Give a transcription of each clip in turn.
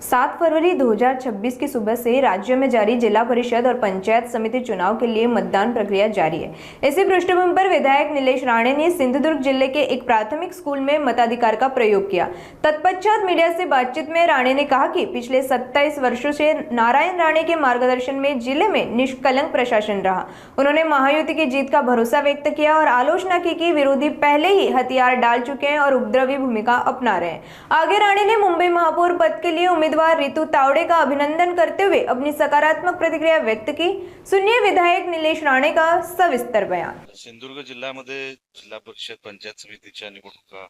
7 February 2026 की सुबह से राज्य में जारी जिला परिषद और पंचायत समिति चुनाव के लिए मतदान प्रक्रिया जारी है। इसी पृष्ठभूमि पर विधायक नीलेश राणे ने सिंधुदुर्ग जिले के एक प्राथमिक स्कूल में मताधिकार का प्रयोग किया। तत्पश्चात मीडिया से बातचीत में राणे ने कहा कि पिछले 27 वर्षों से नारायण राणे के मार्गदर्शन में जिले में निष्कलंक प्रशासन रहा। उन्होंने महायुति की जीत का भरोसा व्यक्त किया और आलोचना की कि विरोधी पहले ही हथियार डाल चुके हैं और उपद्रवी भूमिका अपना रहे हैं। आगे राणे ने मुंबई महापौर पद के लिए उम्मीदवार रितु तावड़े का अभिनंदन करते हुए अपनी सकारात्मक प्रतिक्रिया व्यक्त की। सुनिए विधायक नीलेश राणे का सविस्तर बयान। सिंधुदुर्ग जिल्ह्यामध्ये जिल्हा परिषद पंचायत समितीच्या निवडणुका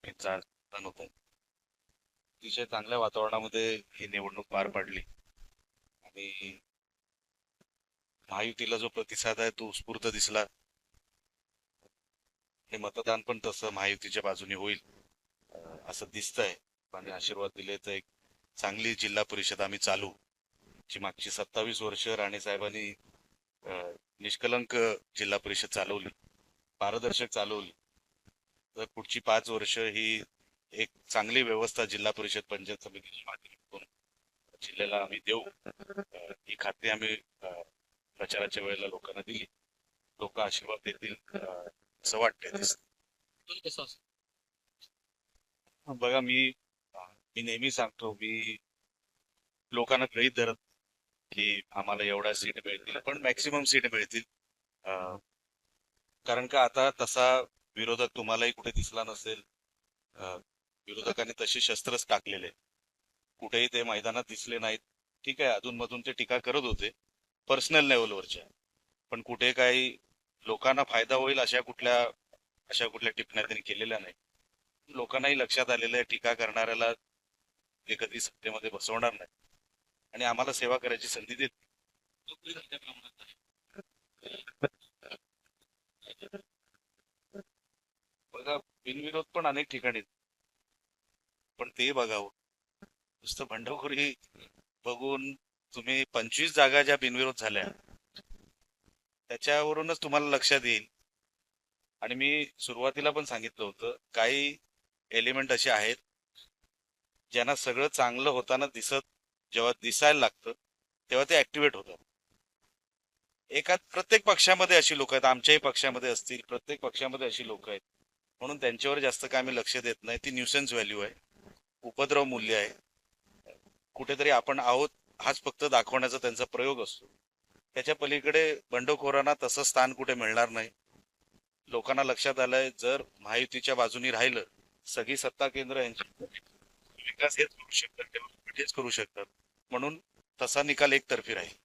चालू होत्या। अतिशय चांगल्या वातावरणामध्ये ही निवडणूक पार पडली आणि महायुतीला जो प्रतिसाद आहे तो उत्स्फूर्त दिसला। हे मतदान पण तसं महायुतीच्या बाजूने होईल असं दिसतंय आणि आशीर्वाद दिले तर एक चांगली जिल्हा परिषद आम्ही चालू जी मागची 27 वर्ष राणे साहेबांनी निष्कलंक जिल्हा परिषद चालवली, पारदर्शक चालवली, तर पुढची 5 वर्ष ही एक चांगली व्यवस्था जिल्हा परिषद पंचायत समितीच्या माध्यमातून जिल्ह्याला आम्ही देऊ ही खात्री आम्ही प्रचाराच्या वेळेला लोकांना दिली। लोक आशीर्वाद देतील असं वाटतंय। बघा मी नेहमी सांगतो मी लोकांना गृहीत धरत की आम्हाला एवढ्या सीट मिळतील पण मॅक्सिमम सीट मिळतील, कारण का आता तसा विरोधक तुम्हालाही कुठे दिसला नसेल। विरोधकांनी तशी शस्त्रच टाकलेले, कुठेही ते मैदानात दिसले नाहीत। ठीक आहे, अधूनमधून ते टीका करत होते पर्सनल लेवलवरच्या, पण कुठे काही लोकांना फायदा होईल अशा कुठल्या टिप्पण्या त्यांनी केलेल्या नाही। लोकांनाही लक्षात आलेलं आहे टीका करणाऱ्याला ते कधी सत्तेमध्ये बसवणार नाही आणि आम्हाला सेवा करायची संधी देत। बघा बिनविरोध पण अनेक ठिकाणी, पण ते बघावं नुसतं बंडखोरी बघून तुम्ही 25 जागा ज्या बिनविरोध झाल्या त्याच्यावरूनच तुम्हाला लक्षात येईल। आणि मी सुरुवातीला पण सांगितलं होतं काही एलिमेंट असे आहेत ज्यांना सगळं चांगलं होताना जेव्हा दिसायला लागतं तेव्हा ते ऍक्टिव्हेट होतात। प्रत्येक पक्षामध्ये अशी लोक आहेत, आमच्याही पक्षामध्ये असतील, प्रत्येक पक्षामध्ये अशी लोक आहेत, म्हणून त्यांच्यावर जास्त काय आम्ही लक्ष देत नाही। ती न्यूसेन्स व्हॅल्यू आहे, उपद्रव मूल्य आहे, कुठेतरी आपण आहोत हाच फक्त दाखवण्याचा त्यांचा प्रयोग असतो। त्याच्या पलीकडे बंडखोरांना तसं स्थान कुठे मिळणार नाही। लोकांना लक्षात आलंय जर महायुतीच्या बाजूनी राहिलं सगळी सत्ता केंद्र यांची विकास हेच करू शकतात, डेव्हलपमेंट हेच करू शकतात, म्हणून तसा निकाल एकतर्फी राहील।